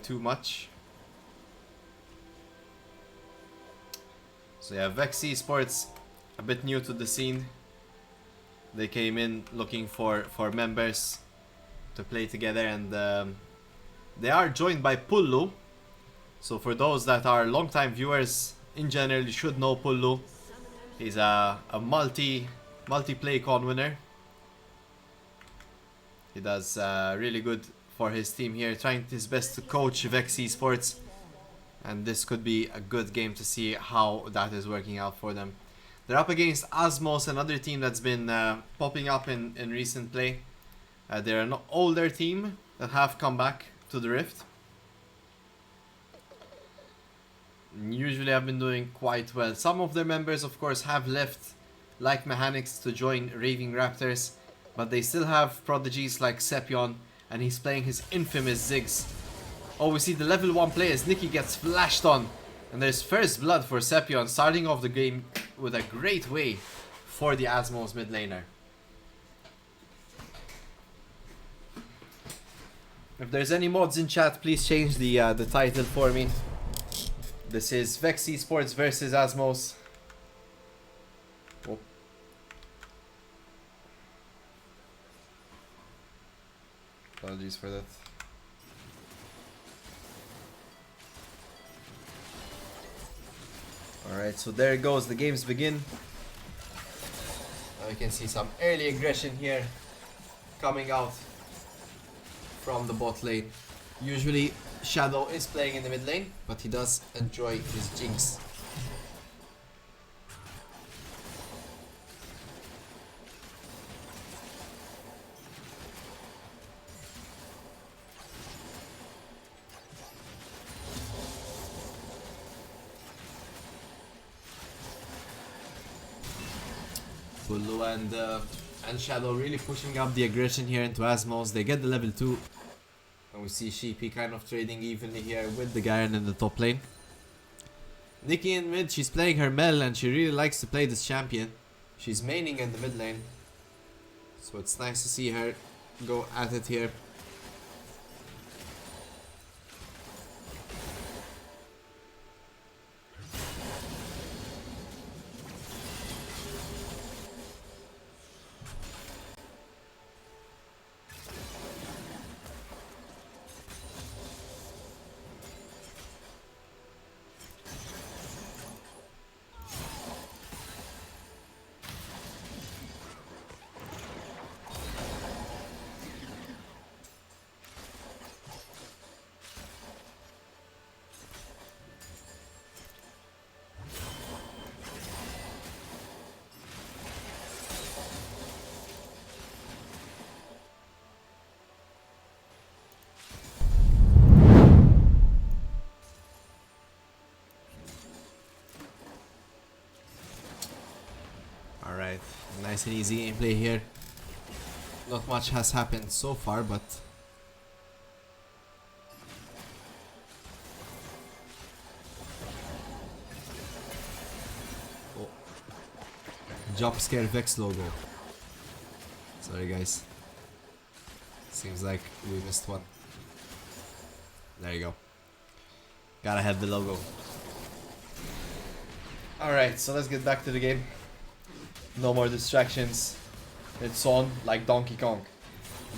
too much. So yeah, VEX Esports, a bit new to the scene. They came in looking for members to play together, and they are joined by Pullu. So for those that are long-time viewers, in general, you should know Pullu. He's a multi-play con winner. He does really good for his team here, trying his best to coach VEX Esports. And this could be a good game to see how that is working out for them. They're up against Azmows, another team that's been popping up in recent play. They're an older team that have come back to the Rift. Usually have been doing quite well. Some of their members, of course, have left, like Mechanics, to join Raving Raptors. But they still have prodigies like Sepion, and he's playing his infamous Ziggs. Oh, we see the level 1 play as Nikki gets flashed on. And there's first blood for Sepion, starting off the game with a great way for the Azmows mid laner. If there's any mods in chat, please change the title for me. This is VEX Esports versus Azmows. Oh. Apologies for that. Alright, so there it goes, the games begin. Now you can see some early aggression here coming out from the bot lane. Usually Shadow is playing in the mid lane, but he does enjoy his Jinx. Pullu and Shadow really pushing up the aggression here into Azmows. They get the level 2. And we see Sheepy kind of trading evenly here with the Garen in the top lane. Nikki in mid, she's playing her Mel and she really likes to play this champion. She's maining in the mid lane. So it's nice to see her go at it here. Alright, nice and easy gameplay here. Not much has happened so far, but oh. Jump scare VEX logo. Sorry guys. Seems like we missed one. There you go. Gotta have the logo. Alright, so let's get back to the game. No more distractions. It's on like Donkey Kong.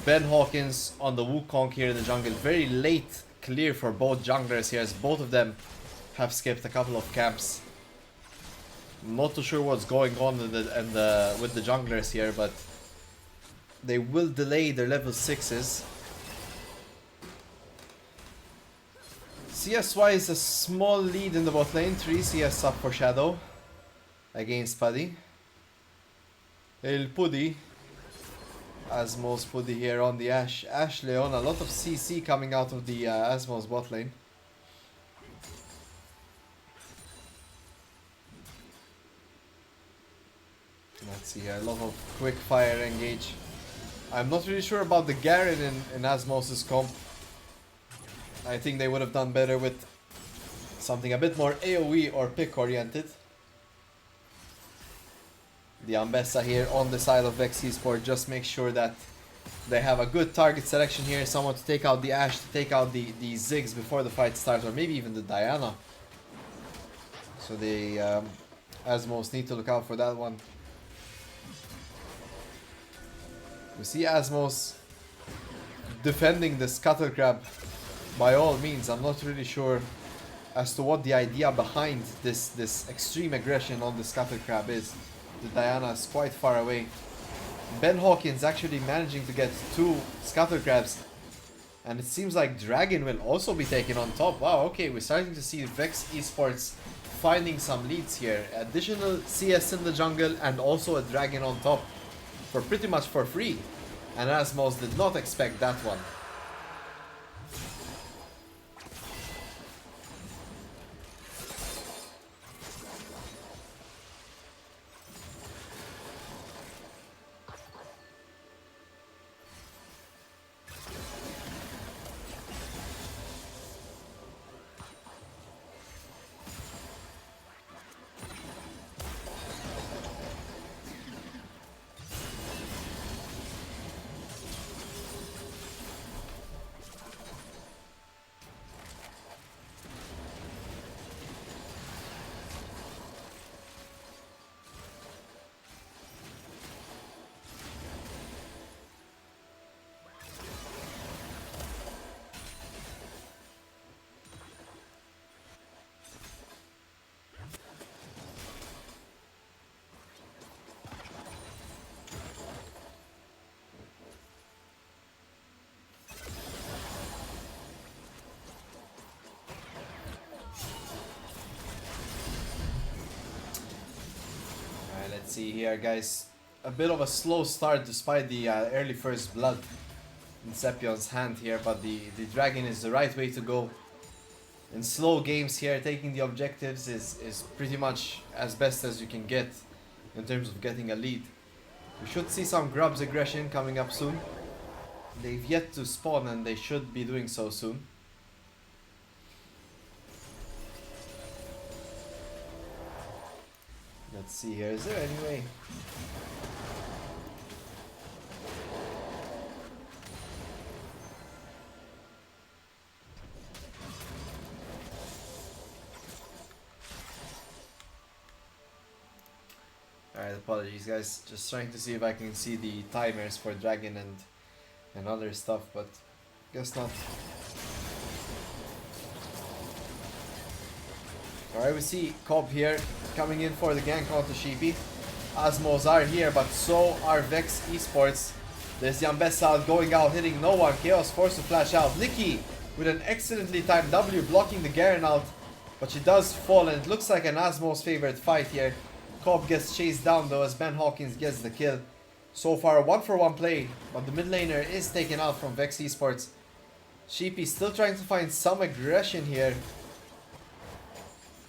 Ben Hawkins on the Wukong here in the jungle. Very late clear for both junglers here, as both of them have skipped a couple of camps. Not too sure what's going on with the junglers here, but they will delay their level 6s. CS wise, a small lead in the bot lane. 3 CS up for Shadow against Paddy. El Puddy. Azmows Puddy here on the Ash Leon. A lot of CC coming out of the Azmows bot lane. Let's see here, a lot of quick fire engage. I'm not really sure about the Garen in Azmows' comp. I think they would have done better with something a bit more AoE or pick oriented. The Ambessa here on the side of VEX Esports just make sure that They have a good target selection here. Someone to take out the Ashe, to take out the Ziggs before the fight starts, or maybe even the Diana. So the Azmows need to look out for that one. We see Azmows defending the Scuttle Crab by all means. I'm not really sure as to what the idea behind this extreme aggression on the Scuttle Crab is. The Diana is quite far away. Ben Hawkins actually managing to get 2 Scuttle Crabs. And it seems like Dragon will also be taken on top. Wow, okay, we're starting to see VEX Esports finding some leads here. Additional CS in the jungle and also a Dragon on top. For pretty much for free. And Azmows did not expect that one. Let's see here, guys. A bit of a slow start despite the early first blood in Sepion's hand here, but the Dragon is the right way to go. In slow games here, taking the objectives is pretty much as best as you can get in terms of getting a lead. We should see some Grub's aggression coming up soon. They've yet to spawn and they should be doing so soon. Let's see here, is there any way? Alright, apologies guys, just trying to see if I can see the timers for Dragon and other stuff, but guess not. Alright, we see Cobb here coming in for the gank onto Sheepy. Azmows are here, but so are VEX Esports. There's Yambessa going out, hitting no one. Chaos forced to flash out. Nikki with an excellently timed W blocking the Garen out, but she does fall, and it looks like an Azmows favorite fight here. Cobb gets chased down though as Ben Hawkins gets the kill. So far, 1-for-1 play, but the mid laner is taken out from VEX Esports. Sheepy still trying to find some aggression here.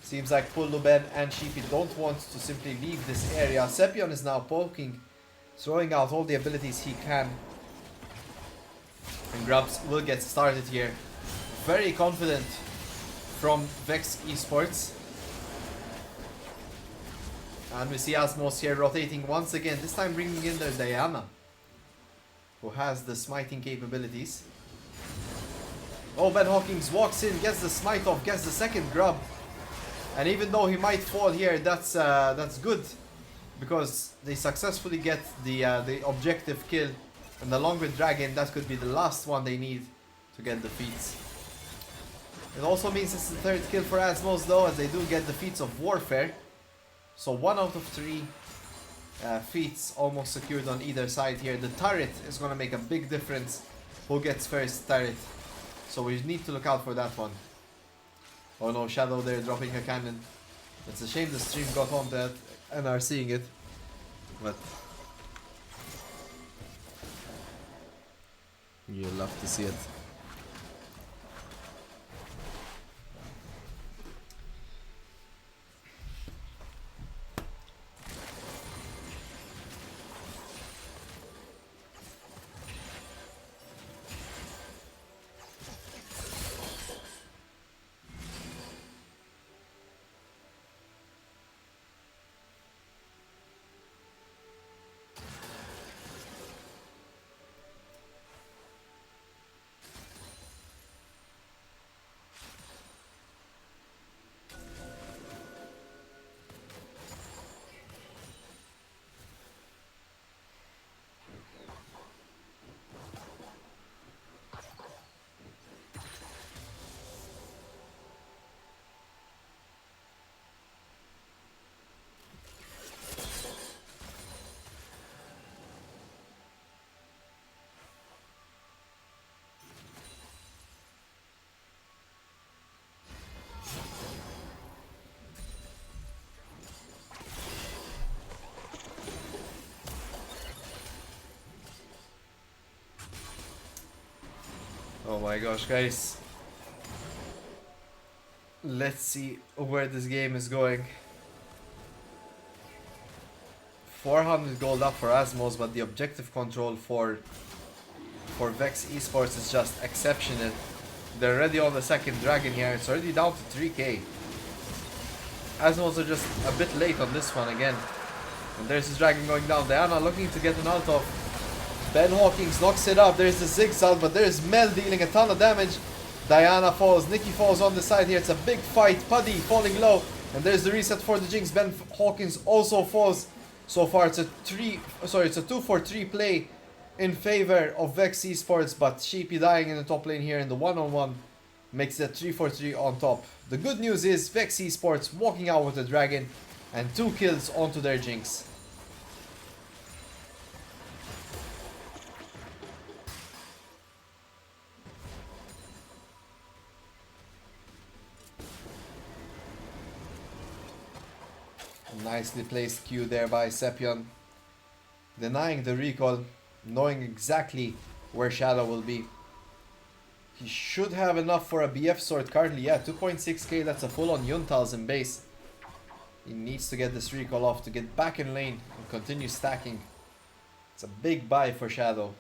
Seems like Pullu, Ben and Sheepy don't want to simply leave this area. Sepion is now poking, throwing out all the abilities he can. And Grubs will get started here. Very confident from VEX Esports. And we see Azmows here rotating once again, this time bringing in their Diana, who has the smiting capabilities. Oh, Ben Hawkins walks in, gets the smite off, gets the second grub. And even though he might fall here, that's good, because they successfully get the objective kill. And along with Dragon, that could be the last one they need to get the feats. It also means it's the third kill for Azmows though, as they do get the feats of Warfare. So 1 out of 3 feats almost secured on either side here. The turret is going to make a big difference. Who gets first turret? So we need to look out for that one. Oh no, Shadow there dropping a cannon. It's a shame the stream got on that and are seeing it. But you'll love to see it. Oh my gosh, guys. Let's see where this game is going. 400 gold up for Azmows, but the objective control for VEX Esports is just exceptional. They're already on the second dragon here. It's already down to 3k. Azmows are just a bit late on this one again. And there's his dragon going down. Diana looking to get an ult off. Ben Hawkins knocks it up. There's the Zigzag, but there's Mel dealing a ton of damage. Diana falls. Nikki falls on the side here. It's a big fight. Puddy falling low. And there's the reset for the Jinx. Ben Hawkins also falls. So far it's a 2 for 3 play in favor of VEX Esports, but Sheepy dying in the top lane here in the one-on-one makes it 3 for 3 on top. The good news is VEX Esports walking out with the dragon and 2 kills onto their Jinx. Nicely placed Q there by Sepion. Denying the recall, knowing exactly where Shadow will be. He should have enough for a BF sword currently. Yeah, 2.6k, that's a full on Yuntal's in base. He needs to get this recall off to get back in lane and continue stacking. It's a big buy for Shadow.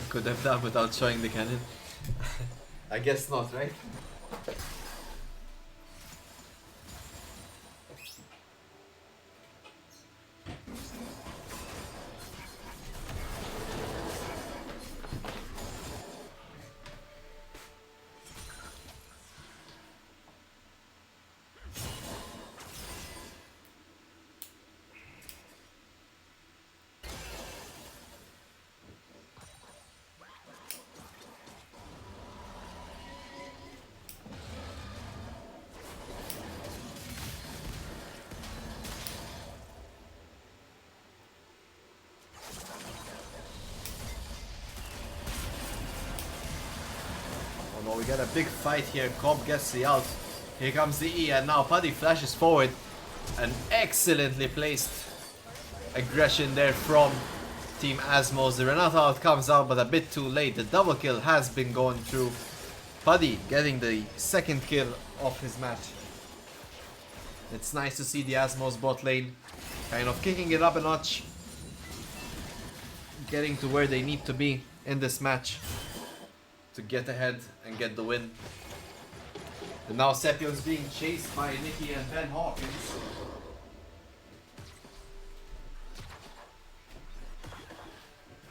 Could have done without showing the cannon. I guess not, right? Oh, we got a big fight here. Cobb gets the ult. Here comes the E, and now Puddy flashes forward. An excellently placed aggression there from Team Azmows. The Renata ult comes out, but a bit too late. The double kill has been going through. Puddy getting the second kill of his match. It's nice to see the Azmows bot lane kind of kicking it up a notch. Getting to where they need to be in this match to get ahead and get the win. And now Sepion's being chased by Nikki and Ben Hawkins.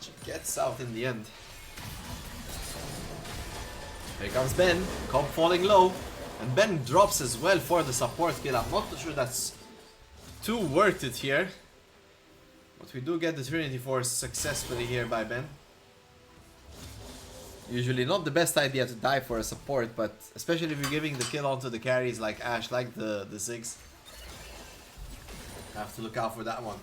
She gets out in the end. Here comes Ben. Cobb falling low. And Ben drops as well for the support kill. I'm not too sure that's too worth it here. But we do get the Trinity Force successfully here by Ben. Usually not the best idea to die for a support, but especially if you're giving the kill onto the carries like Ashe, like the Ziggs. Have to look out for that one.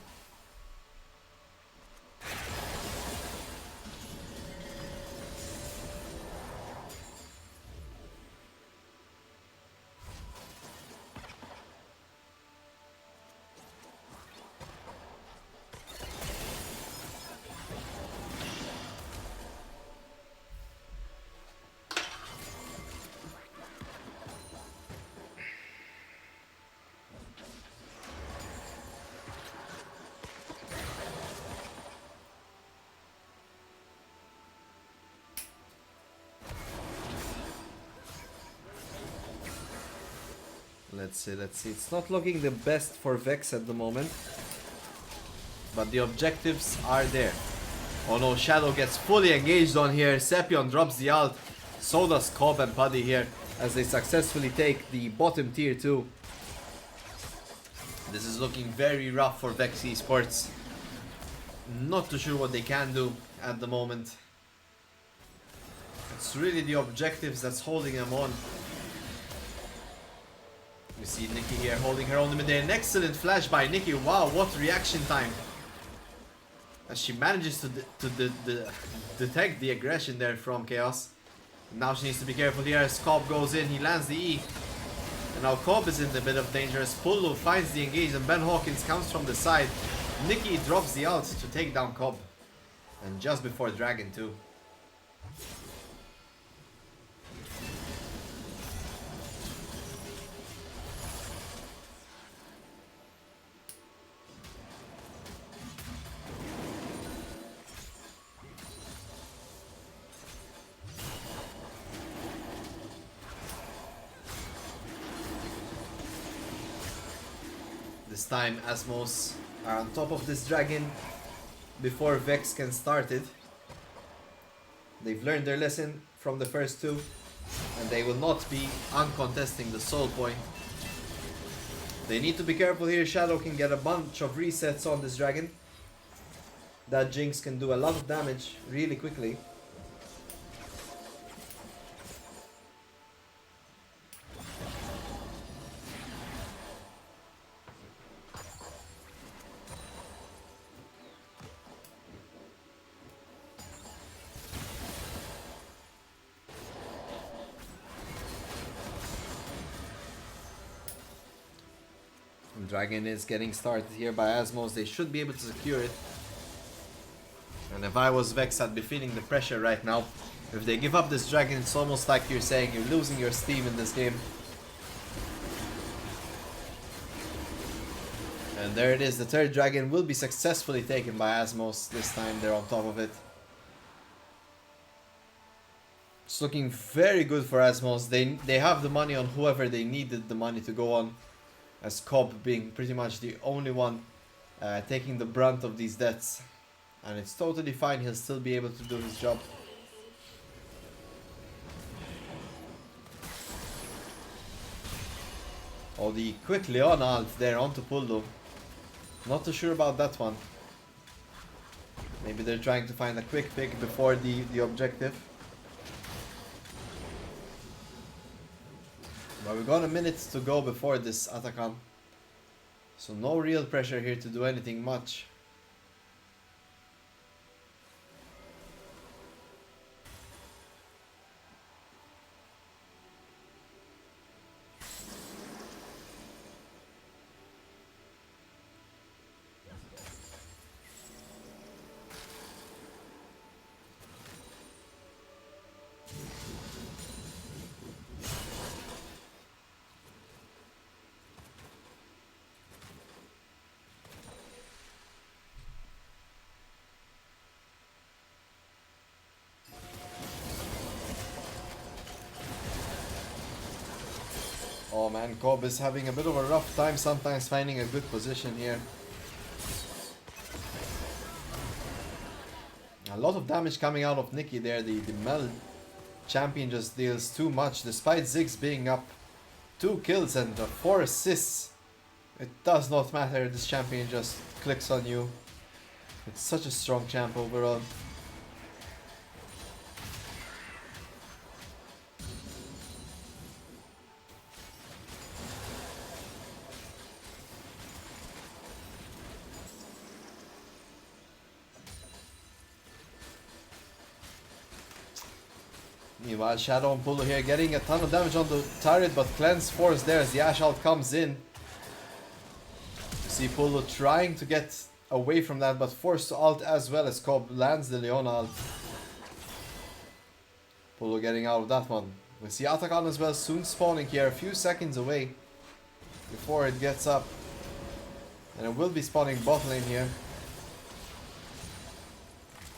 Let's see. It's not looking the best for VEX at the moment. But the objectives are there. Oh no, Shadow gets fully engaged on here. Sepion drops the ult. So does Cobb and Puddy here as they successfully take the bottom tier 2. This is looking very rough for VEX Esports. Not too sure what they can do at the moment. It's really the objectives that's holding them on. We see Nikki here holding her own mid there. An excellent flash by Nikki. Wow, what reaction time. As she manages to detect the aggression there from Chaos. Now she needs to be careful here as Cobb goes in, he lands the E. And now Cobb is in a bit of danger as Pullo finds the engage and Ben Hawkins comes from the side. Nikki drops the ult to take down Cobb. And just before Dragon too. This time Azmows are on top of this dragon before VEX can start it. They've learned their lesson from the first two and they will not be uncontesting the soul point. They need to be careful here. Shadow can get a bunch of resets on this dragon. That Jinx can do a lot of damage really quickly. Dragon is getting started here by Azmows. They should be able to secure it. And if I was Vex, I'd be feeling the pressure right now. If they give up this dragon, it's almost like you're saying you're losing your steam in this game. And there it is. The third dragon will be successfully taken by Azmows. This time they're on top of it. It's looking very good for Azmows. They have the money on whoever they needed the money to go on. As Cobb being pretty much the only one taking the brunt of these deaths. And it's totally fine, he'll still be able to do his job. Oh, the quick Leon ult there onto Pullo. Not too sure about that one. Maybe they're trying to find a quick pick before the objective. But we got a minute to go before this Atakan. So no real pressure here to do anything much. Oh man, Cobb is having a bit of a rough time sometimes finding a good position here. A lot of damage coming out of Nikki there. The Mel champion just deals too much despite Ziggs being up 2 kills and 4 assists. It does not matter, this champion just clicks on you. It's such a strong champ overall. Meanwhile, Shadow and Pullo here getting a ton of damage on the turret, but Cleanse Force there as the Ash ult comes in. You see Pullo trying to get away from that, but forced to ult as well as Cobb lands the Leona ult. Pullo getting out of that one. We see Atakan as well soon spawning here, a few seconds away before it gets up. And it will be spawning bot lane here.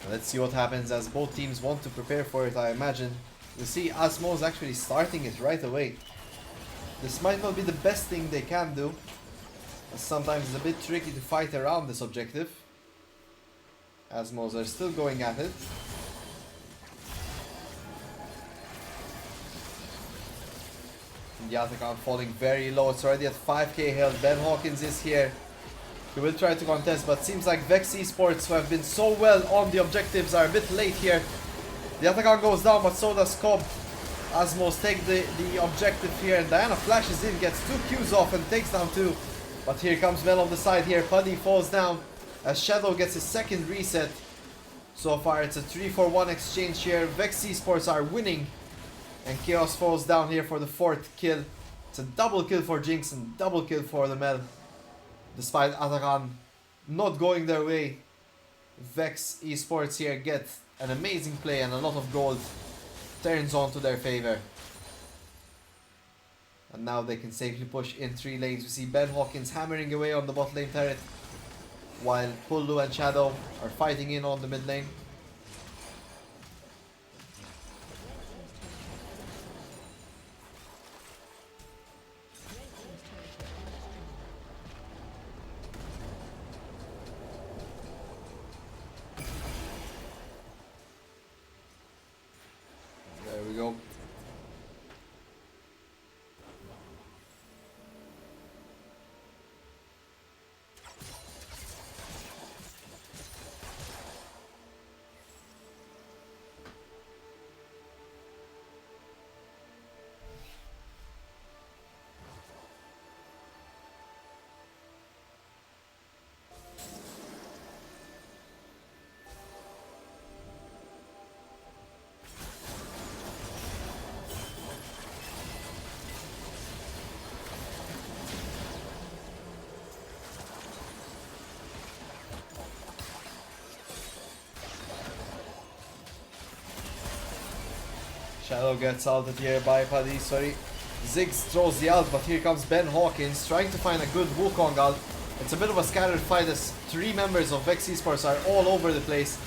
Let's see what happens as both teams want to prepare for it, I imagine. We see Azmows actually starting it right away. This might not be the best thing they can do, as sometimes it's a bit tricky to fight around this objective. Azmows are still going at it. The Atakan falling very low, it's already at 5k health. Ben Hawkins is here. He will try to contest, but seems like VEX Esports, who have been so well on the objectives, are a bit late here. The Atakan goes down, but so does Cobb. Azmows take the objective here, and Diana flashes in, gets 2 Qs off and takes down 2. But here comes Mel on the side here. Puddy falls down. as Shadow gets his second reset. So far it's a 3-4-1 exchange here. VEX Esports are winning, and Chaos falls down here for the 4th kill. It's a double kill for Jinx and double kill for the Mel. Despite Atakan not going their way, VEX Esports here get an amazing play and a lot of gold turns on to their favor. And now they can safely push in 3 lanes. We see Ben Hawkins hammering away on the bot lane turret, while Pullu and Shadow are fighting in on the mid lane. There we go. Shadow gets ulted here by Paddy, sorry. Ziggs throws the ult, but here comes Ben Hawkins trying to find a good Wukong ult. It's a bit of a scattered fight as 3 members of VEX Esports are all over the place.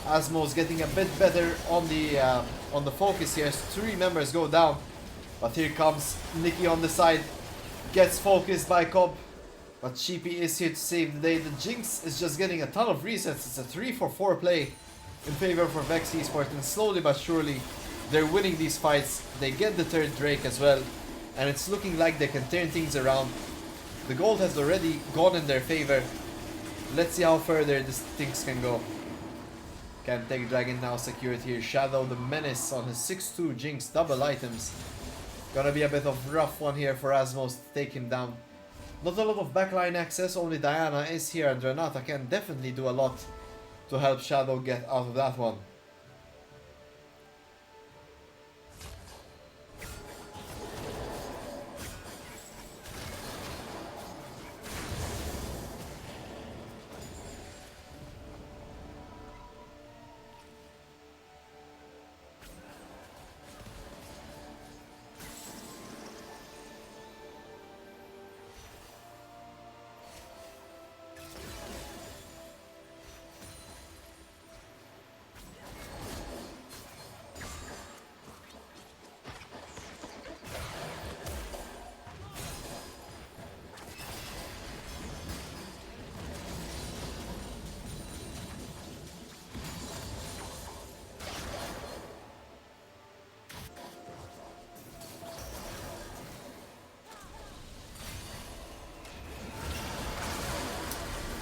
Azmows getting a bit better on the focus here. 3 members go down, but here comes Nikki on the side. Gets focused by Cobb, but Sheepy is here to save the day. The Jinx is just getting a ton of resets. It's a 3-4-4 play in favor for VEX Esports, and slowly but surely they're winning these fights. They get the 3rd Drake as well, and it's looking like they can turn things around. The gold has already gone in their favor. Let's see how further these things can go. Can take Dragon now secured here. Shadow the Menace on his 6-2 Jinx, double items. Gonna be a bit of rough one here for Azmows to take him down. Not a lot of backline access, only Diana is here, and Renata can definitely do a lot to help Shadow get out of that one.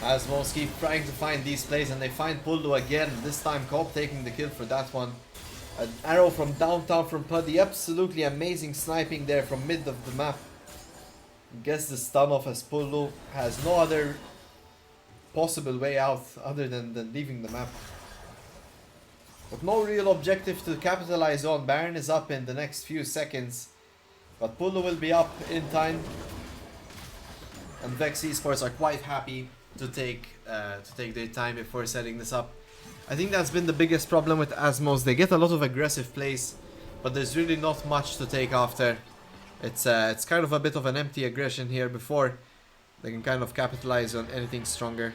Azmows keep trying to find these plays, and they find Pullu again. This time Cobb taking the kill for that one. An arrow from downtown from Puddy. Absolutely amazing sniping there from mid of the map. Gets the stun off as Pullu has no other possible way out other than leaving the map. But no real objective to capitalize on. Baron is up in the next few seconds, but Pullu will be up in time. And VEX Esports are quite happy to take their time before setting this up. I think that's been the biggest problem with Azmows. They get a lot of aggressive plays, but there's really not much to take after. It's kind of a bit of an empty aggression here before they can kind of capitalize on anything stronger.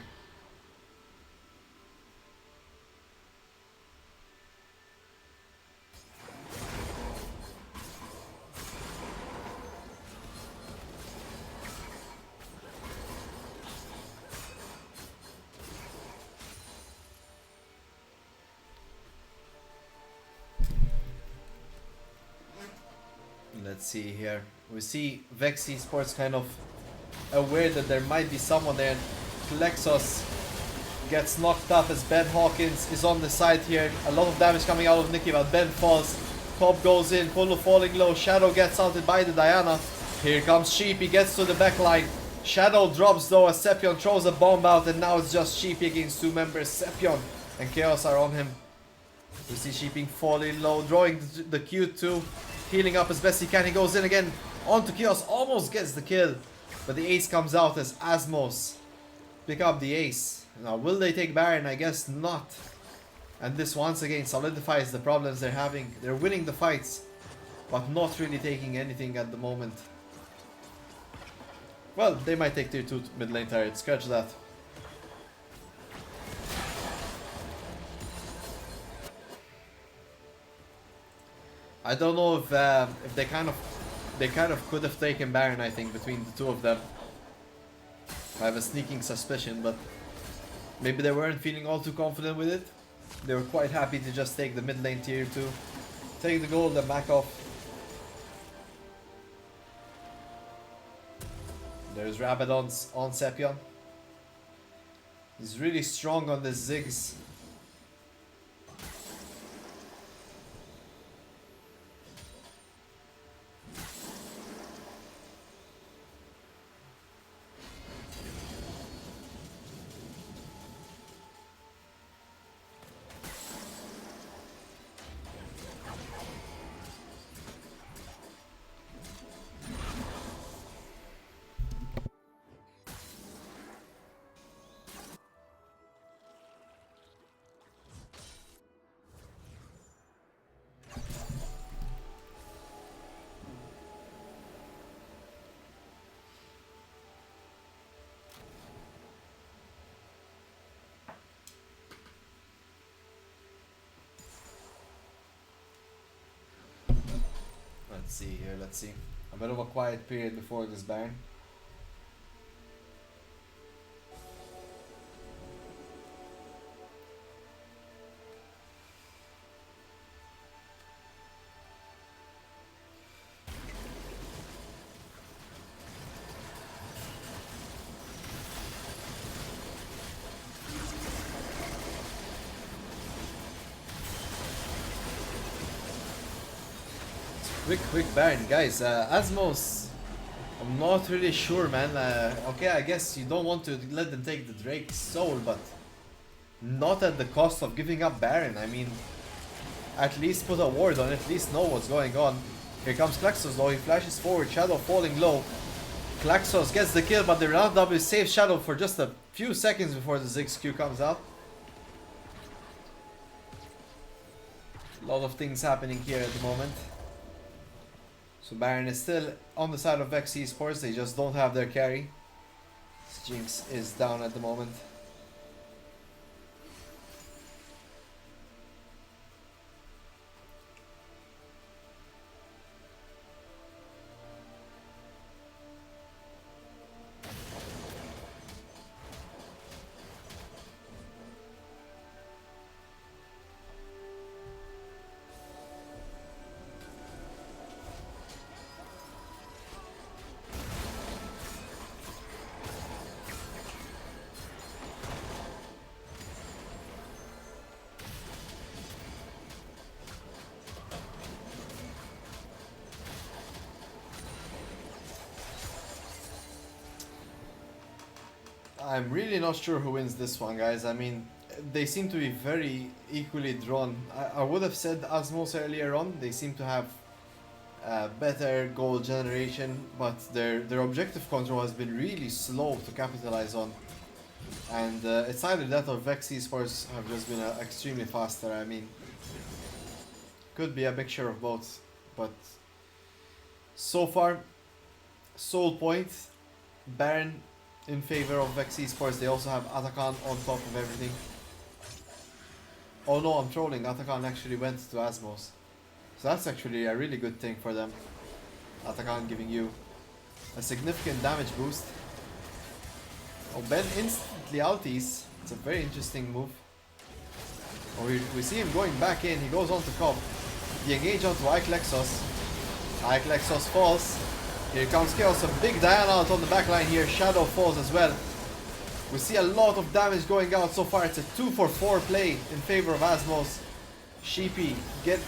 Let's see here. We see VEX Esports kind of aware that there might be someone there. Plexos gets knocked up as Ben Hawkins is on the side here. A lot of damage coming out of Nikki, but Ben falls. Cobb goes in, Pullu falling low. Shadow gets outed by the Diana. Here comes Sheep, he gets to the back line. Shadow drops though as Sepion throws a bomb out, and now it's just Sheepy against two members. Sepion and Chaos are on him. We see Sheepy falling low, drawing the Q2, healing up as best he can. He goes in again onto Chaos, almost gets the kill, but the ace comes out as Azmows pick up the ace. Now will they take Baron? I guess not. And this once again solidifies the problems they're having. They're winning the fights, but not really taking anything at the moment. Well, they might take tier 2 mid lane turret, scratch that. I don't know if they kind of could have taken Baron, I think, between the two of them. I have a sneaking suspicion, but maybe they weren't feeling all too confident with it. They were quite happy to just take the mid lane tier 2, take the gold and back off. There's Rabadon's on Sepion. He's really strong on the Ziggs. Let's see here, let's see. A bit of a quiet period before this Baron. Quick Baron, guys. Azmows, I'm not really sure, man. Okay, I guess you don't want to let them take the Drake's soul, but not at the cost of giving up Baron. I mean, at least put a ward on it, at least know what's going on. Here comes Klaxos though, he flashes forward, Shadow falling low. Klaxos gets the kill, but the round W saves Shadow for just a few seconds before the Ziggs Q comes out. A lot of things happening here at the moment. So Baron is still on the side of VEX Esports, they just don't have their carry. Jinx is down at the moment. I'm really not sure who wins this one, guys. I mean, they seem to be very equally drawn. I would have said Azmows earlier on. They seem to have better goal generation, but their objective control has been really slow to capitalize on. And it's either that or VEX Esports have just been extremely faster. I mean, could be a mixture of both, but so far, Soul Point, Baron in favor of VEX Esports. They also have Atakan on top of everything. Oh no, I'm trolling. Atakan actually went to Azmows. So that's actually a really good thing for them. Atakan giving you a significant damage boost. Oh, Ben instantly outies. It's a very interesting move. Oh, we see him going back in. He goes on to Cobb. The engage onto Iklexos. Iklexos falls. Here comes Chaos, a big Diana out on the backline here. Shadow falls as well. We see a lot of damage going out so far. It's a 2-for-4 play in favor of Azmows. Sheepy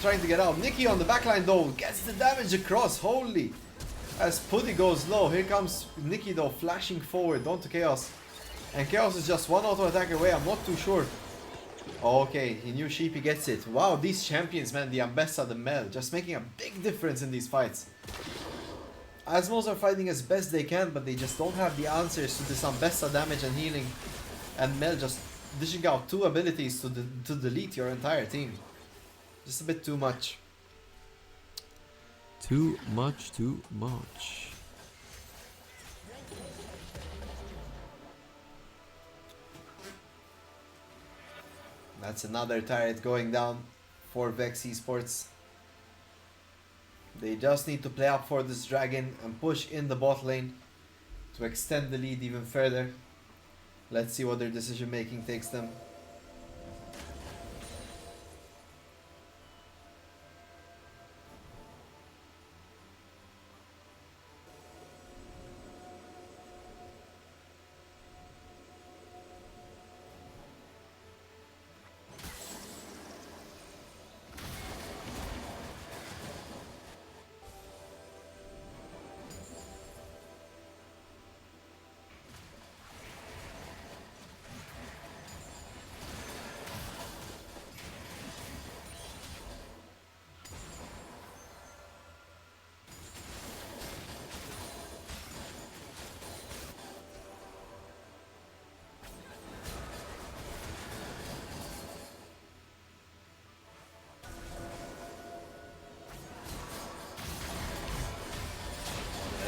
trying to get out. Nikki on the backline though gets the damage across. Holy! As Putty goes low, here comes Nikki though, flashing forward onto Chaos. And Chaos is just one auto attack away, I'm not too sure. Okay, he knew Sheepy gets it. Wow, these champions, man, the Ambessa, the Mel, just making a big difference in these fights. Azmows are fighting as best they can, but they just don't have the answers to this Ambessa damage and healing. And Mel just dishing out 2 abilities to delete your entire team. Just a bit too much. Too much, too much. That's another turret going down for VEX Esports. They just need to play up for this dragon and push in the bot lane to extend the lead even further. Let's see what their decision making takes them.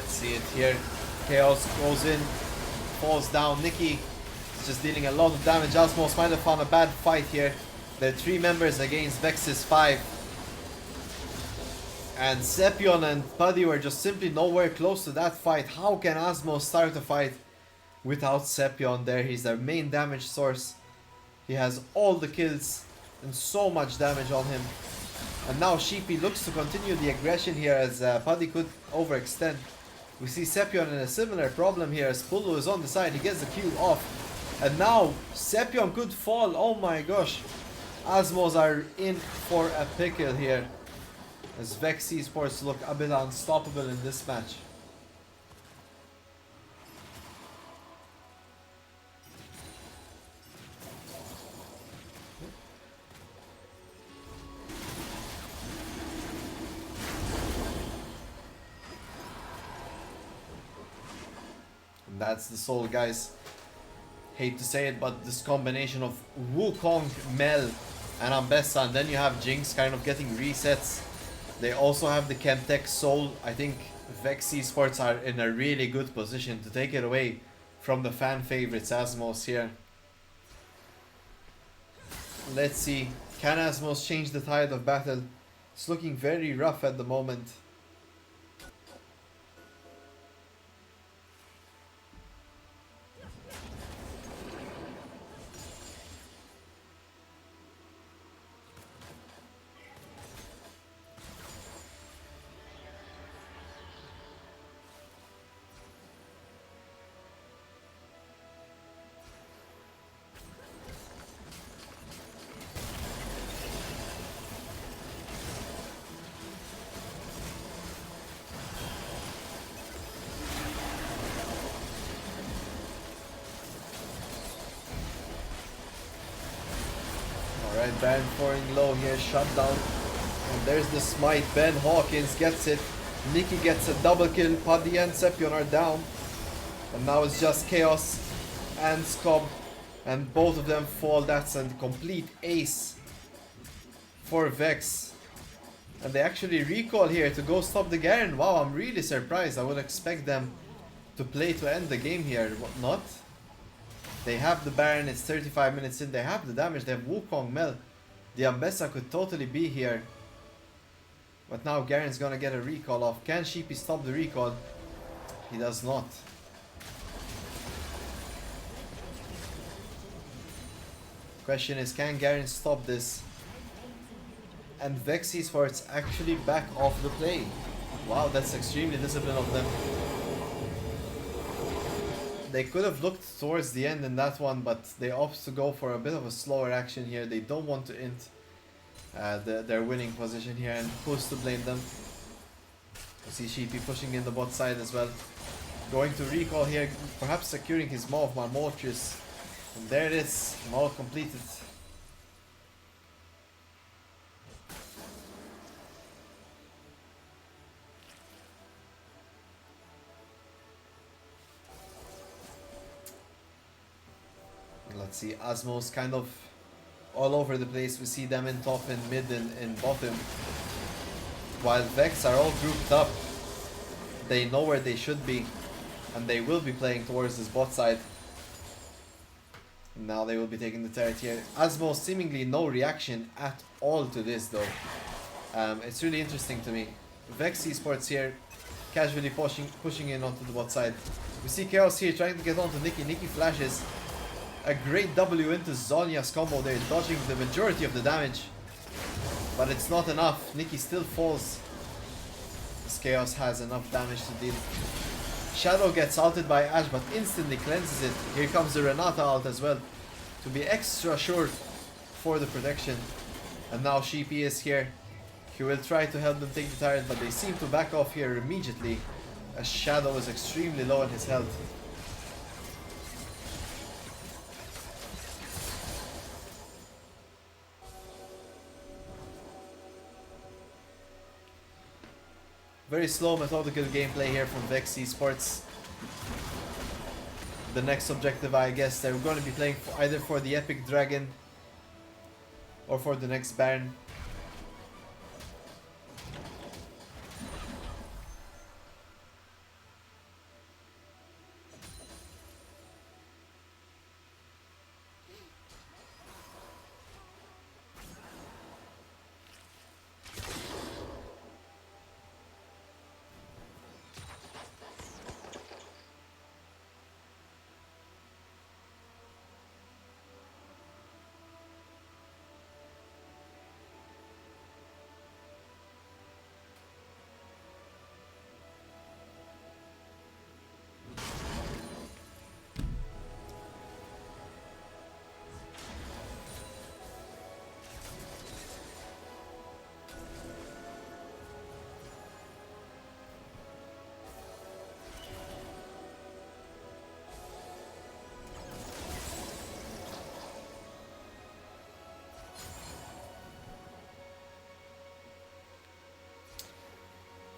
See it here. Chaos goes in, falls down. Nikki is just dealing a lot of damage. Azmows might have found a bad fight here. They're 3 members against Vex's 5. And Sepion and Puddy were just simply nowhere close to that fight. How can Azmows start a fight without Sepion there? He's their main damage source. He has all the kills and so much damage on him. And now Sheepy looks to continue the aggression here as Puddy could overextend. We see Sepion in a similar problem here as Pulu is on the side, he gets the Q off. And now Sepion could fall, oh my gosh. Azmows are in for a pickle here. As VEX Esports look a bit unstoppable in this match. That's the soul, guys. Hate to say it, but this combination of Wukong, Mel, and Ambessa, and then you have Jinx kind of getting resets. They also have the Chemtech soul. I think VEX Esports are in a really good position to take it away from the fan favorites Azmows here. Let's see, can Azmows change the tide of battle? It's looking very rough at the moment. Alright, Baron pouring low here, shut down. And there's the smite. Ben Hawkins gets it. Nikki gets a double kill. Puddy and Sepion are down. And now it's just Chaos and Scob. And both of them fall. That's a complete ace for VEX. And they actually recall here to go stop the Garen. Wow, I'm really surprised. I would expect them to play to end the game here. What not? They have the Baron, it's 35 minutes in, they have the damage, they have Wukong, Mel. The Ambessa could totally be here. But now Garen's gonna get a recall off. Can Sheepy stop the recall? He does not. Question is, can Garen stop this? And VEX Esports actually back off the play. Wow, that's extremely disciplined of them. They could have looked towards the end in that one, but they opt to go for a bit of a slower action here. They don't want to int their winning position here, and who's to blame them? You see Sheepy pushing in the bot side as well. Going to recall here, perhaps securing his Maw of Malmortius. And there it is, Maw completed. Let's see, Azmows kind of all over the place. We see them in top and mid and bottom. While VEX are all grouped up. They know where they should be. And they will be playing towards this bot side. Now they will be taking the turret here. Azmows seemingly no reaction at all to this though. It's really interesting to me. VEX Esports here casually pushing in onto the bot side. We see Chaos here trying to get onto Nikki. Nikki flashes. A great W into Zhonya's combo there, dodging the majority of the damage. But it's not enough. Nikki still falls. This Chaos has enough damage to deal. Shadow gets ulted by Ash but instantly cleanses it. Here comes the Renata ult as well. To be extra short for the protection. And now Sheepy is here. He will try to help them take the turret, but they seem to back off here immediately. As Shadow is extremely low on his health. Very slow, methodical gameplay here from VEX Esports. The next objective, I guess, they're going to be playing for either for the Epic Dragon or for the next Baron.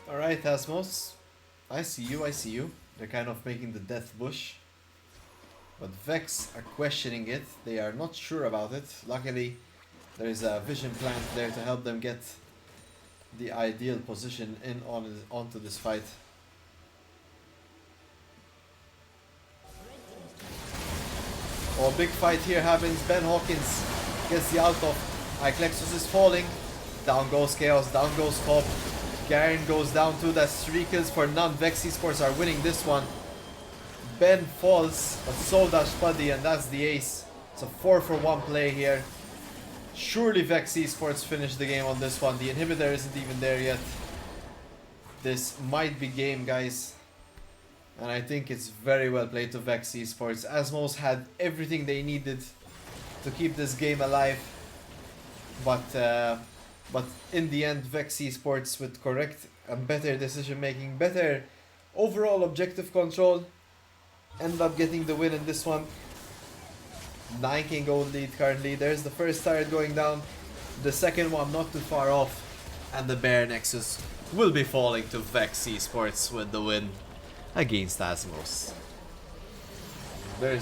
Alright, Azmows. I see you, I see you. They're kind of making the death bush. But VEX are questioning it. They are not sure about it. Luckily, there is a vision plant there to help them get the ideal position in onto this fight. Oh, big fight here happens. Ben Hawkins gets the ult off. Iclexus is falling. Down goes Chaos, down goes Top. Garen goes down too. That's 3 kills for none. VEX Esports are winning this one. Ben falls, but so does Spuddy, and that's the ace. It's a 4-for-1 play here. Surely VEX Esports finish the game on this one. The inhibitor isn't even there yet. This might be game, guys. And I think it's very well played to VEX Esports. Azmows had everything they needed to keep this game alive. But in the end, VEX Esports with correct and better decision making, better overall objective control, end up getting the win in this one. 9k gold lead currently. There's the first turret going down. The second one not too far off. And the Bear Nexus will be falling to VEX Esports with the win against Azmows. There's